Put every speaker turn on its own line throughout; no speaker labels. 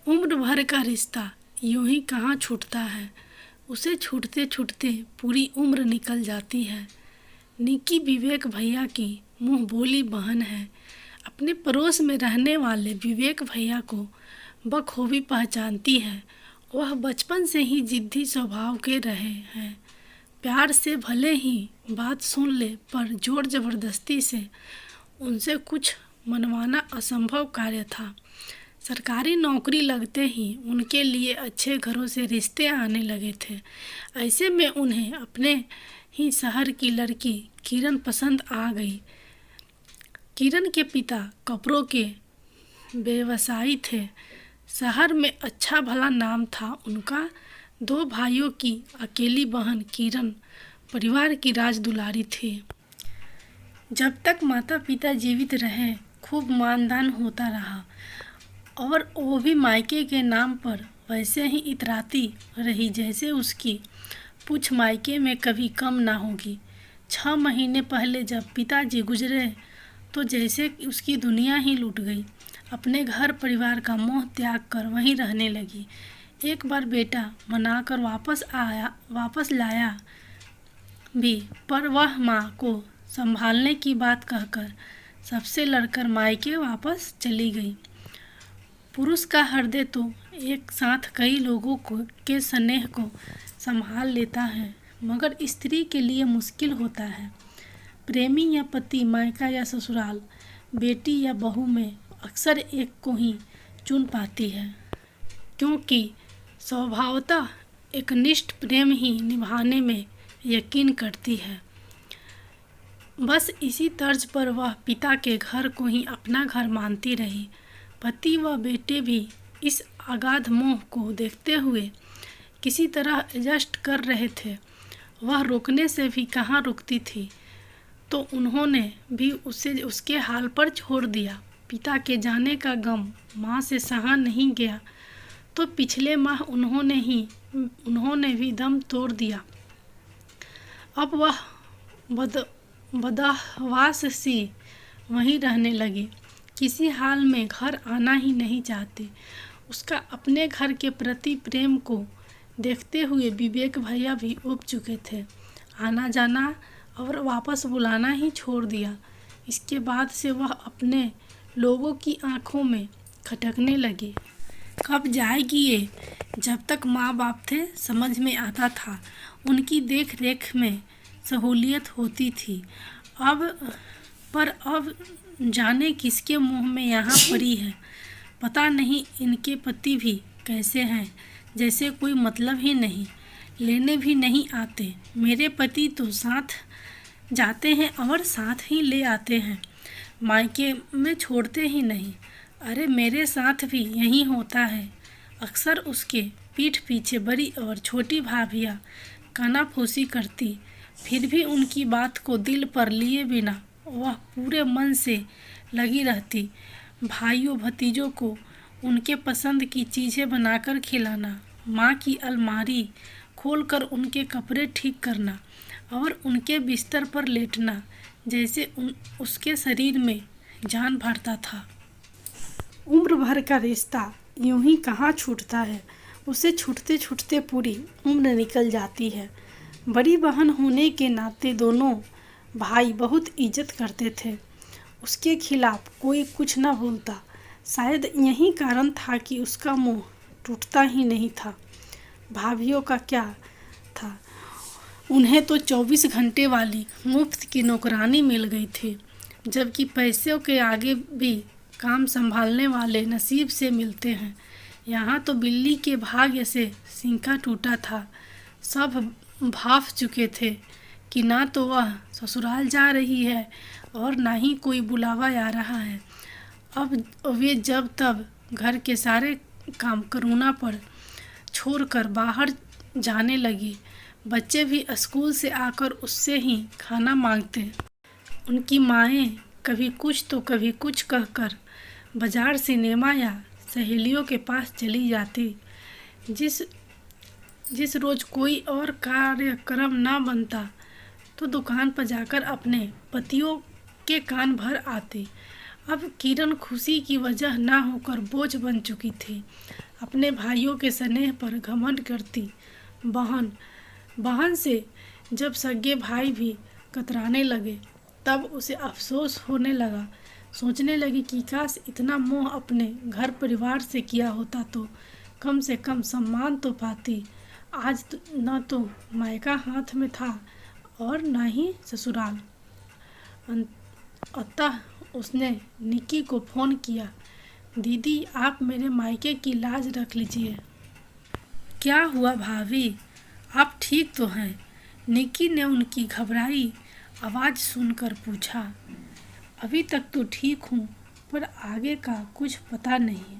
उम्र भर का रिश्ता यूं ही कहाँ छूटता है। उसे छूटते छूटते पूरी उम्र निकल जाती है। निकी विवेक भैया की मुंह बोली बहन है। अपने पड़ोस में रहने वाले विवेक भैया को बखूबी पहचानती है। वह बचपन से ही जिद्दी स्वभाव के रहे हैं। प्यार से भले ही बात सुन ले, पर जोर जबरदस्ती से उनसे कुछ मनवाना असंभव कार्य था। सरकारी नौकरी लगते ही उनके लिए अच्छे घरों से रिश्ते आने लगे थे। ऐसे में उन्हें अपने ही शहर की लड़की किरण पसंद आ गई। किरण के पिता कपड़ों के व्यवसायी थे। शहर में अच्छा भला नाम था उनका। 2 भाइयों की अकेली बहन किरण परिवार की राजदुलारी थी। जब तक माता पिता जीवित रहे खूब मानदान होता रहा, और वो भी मायके के नाम पर वैसे ही इतराती रही जैसे उसकी पूछ मायके में कभी कम ना होगी। 6 महीने पहले जब पिताजी गुजरे तो जैसे उसकी दुनिया ही लूट गई। अपने घर परिवार का मोह त्याग कर वहीं रहने लगी। एक बार बेटा मनाकर वापस लाया भी, पर वह माँ को संभालने की बात कहकर सबसे लड़कर मायके वापस चली गई। पुरुष का हृदय तो एक साथ कई लोगों के स्नेह को संभाल लेता है, मगर स्त्री के लिए मुश्किल होता है। प्रेमी या पति, मायका या ससुराल, बेटी या बहू में अक्सर एक को ही चुन पाती है, क्योंकि स्वभावतः एकनिष्ठ प्रेम ही निभाने में यकीन करती है। बस इसी तर्ज पर वह पिता के घर को ही अपना घर मानती रही। पति व बेटे भी इस अगाध मोह को देखते हुए किसी तरह एडजस्ट कर रहे थे। वह रोकने से भी कहाँ रुकती थी, तो उन्होंने भी उसे उसके हाल पर छोड़ दिया। पिता के जाने का गम माँ से सहा नहीं गया तो पिछले माह उन्होंने भी दम तोड़ दिया। अब वह बदहवास सी वहीं रहने लगी। किसी हाल में घर आना ही नहीं चाहते। उसका अपने घर के प्रति प्रेम को देखते हुए विवेक भैया भी उब चुके थे। आना जाना और वापस बुलाना ही छोड़ दिया। इसके बाद से वह अपने लोगों की आंखों में खटकने लगे। कब जाएगी ये? जब तक माँ बाप थे समझ में आता था, उनकी देख रेख में सहूलियत होती थी। अब जाने किसके मुंह में यहाँ पड़ी है। पता नहीं इनके पति भी कैसे हैं, जैसे कोई मतलब ही नहीं, लेने भी नहीं आते। मेरे पति तो साथ जाते हैं और साथ ही ले आते हैं, मायके में छोड़ते ही नहीं। अरे मेरे साथ भी यही होता है। अक्सर उसके पीठ पीछे बड़ी और छोटी भाभियाँ कानाफूसी करती, फिर भी उनकी बात को दिल पर लिए बिना वह पूरे मन से लगी रहती। भाइयों भतीजों को उनके पसंद की चीज़ें बनाकर खिलाना, माँ की अलमारी खोलकर उनके कपड़े ठीक करना और उनके बिस्तर पर लेटना, जैसे उसके शरीर में जान भरता था। उम्र भर का रिश्ता यूं ही कहाँ छूटता है। उसे छूटते छूटते पूरी उम्र निकल जाती है। बड़ी बहन होने के नाते दोनों भाई बहुत इज्जत करते थे। उसके खिलाफ कोई कुछ न बोलता। शायद यही कारण था कि उसका मुंह टूटता ही नहीं था। भाभियों का क्या था, उन्हें तो 24 घंटे वाली मुफ्त की नौकरानी मिल गई थी, जबकि पैसों के आगे भी काम संभालने वाले नसीब से मिलते हैं। यहाँ तो बिल्ली के भाग्य से सिंका टूटा था। सब भाफ चुके थे कि ना तो वह ससुराल जा रही है और ना ही कोई बुलावा आ रहा है। अब वे जब तब घर के सारे काम करुणा पर छोड़कर बाहर जाने लगी। बच्चे भी स्कूल से आकर उससे ही खाना मांगते। उनकी माएँ कभी कुछ तो कभी कुछ कहकर बाजार, सिनेमा या सहेलियों के पास चली जाती। जिस रोज़ कोई और कार्यक्रम ना बनता तो दुकान पर जाकर अपने पतियों के कान भर आती। अब किरण खुशी की वजह ना होकर बोझ बन चुकी थी। अपने भाइयों के स्नेह पर घमंड करती बहन से जब सगे भाई भी कतराने लगे, तब उसे अफसोस होने लगा। सोचने लगी कि काश इतना मोह अपने घर परिवार से किया होता तो कम से कम सम्मान तो पाती। आज न तो मायका हाथ में था और न ही ससुराल। अतः उसने निक्की को फ़ोन किया, दीदी आप मेरे मायके की लाज रख लीजिए। क्या हुआ भाभी, आप ठीक तो हैं? निक्की ने उनकी घबराई आवाज़ सुनकर पूछा। अभी तक तो ठीक हूँ, पर आगे का कुछ पता नहीं।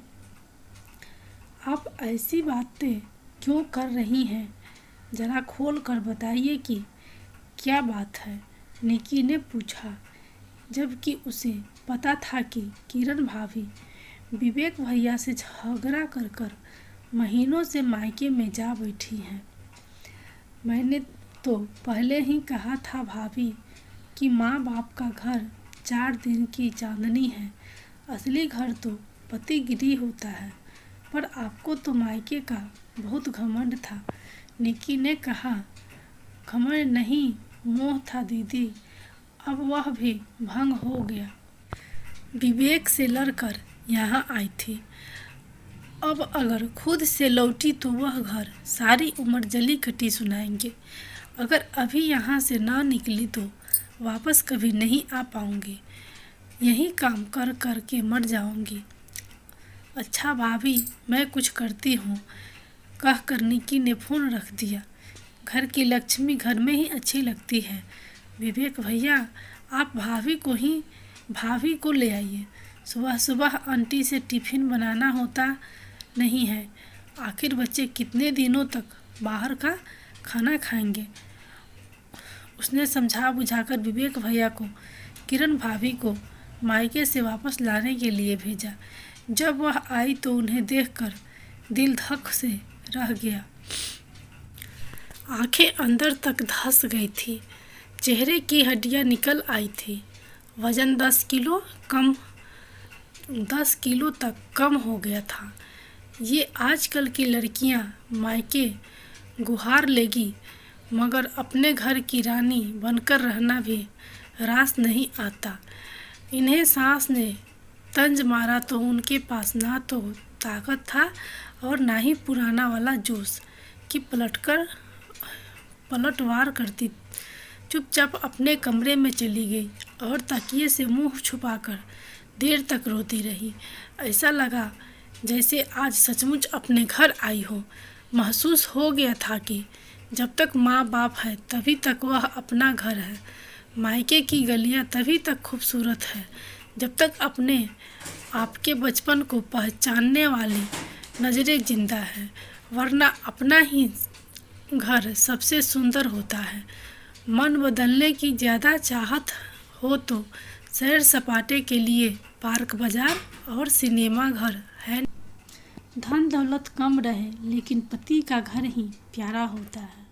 आप ऐसी बातें क्यों कर रही हैं? ज़रा खोल कर बताइए कि क्या बात है, निक्की ने पूछा, जबकि उसे पता था कि किरण भाभी विवेक भैया से झगड़ा कर महीनों से मायके में जा बैठी हैं। मैंने तो पहले ही कहा था भाभी कि माँ बाप का घर 4 दिन की चांदनी है, असली घर तो पति गिरी होता है। पर आपको तो मायके का बहुत घमंड था, निक्की ने कहा। घमंड नहीं, मोह था दीदी, अब वह भी भंग हो गया। विवेक से लड़कर यहाँ आई थी, अब अगर खुद से लौटी तो वह घर सारी उम्र जली कटी सुनाएंगे। अगर अभी यहाँ से ना निकली तो वापस कभी नहीं आ पाऊँगी, यही काम कर कर के मर जाऊँगी। अच्छा भाभी, मैं कुछ करती हूँ, कहकर निक्की ने फ़ोन रख दिया। घर की लक्ष्मी घर में ही अच्छी लगती है। विवेक भैया, आप भाभी को ले आइए। सुबह सुबह आंटी से टिफ़िन बनाना होता नहीं है, आखिर बच्चे कितने दिनों तक बाहर का खाना खाएंगे। उसने समझा बुझाकर विवेक भैया को किरण भाभी को मायके से वापस लाने के लिए भेजा। जब वह आई तो उन्हें देखकर दिल धक से रह गया। आंखें अंदर तक धंस गई थी, चेहरे की हड्डियां निकल आई थी। वजन 10 किलो तक कम हो गया था। ये आजकल की लड़कियां मायके गुहार लेगी, मगर अपने घर की रानी बनकर रहना भी रास नहीं आता। इन्हें सास ने तंज मारा तो उनके पास ना तो ताकत था और ना ही पुराना वाला जोश कि पलटवार करती। चुपचाप अपने कमरे में चली गई और तकिए से मुंह छुपाकर देर तक रोती रही। ऐसा लगा जैसे आज सचमुच अपने घर आई हो। महसूस हो गया था कि जब तक माँ बाप है तभी तक वह अपना घर है। मायके की गलियाँ तभी तक खूबसूरत है जब तक अपने आपके बचपन को पहचानने वाली नज़रें जिंदा है, वरना अपना ही घर सबसे सुंदर होता है। मन बदलने की ज़्यादा चाहत हो तो सैर सपाटे के लिए पार्क, बाजार और सिनेमा घर है। धन दौलत कम रहे लेकिन पति का घर ही प्यारा होता है।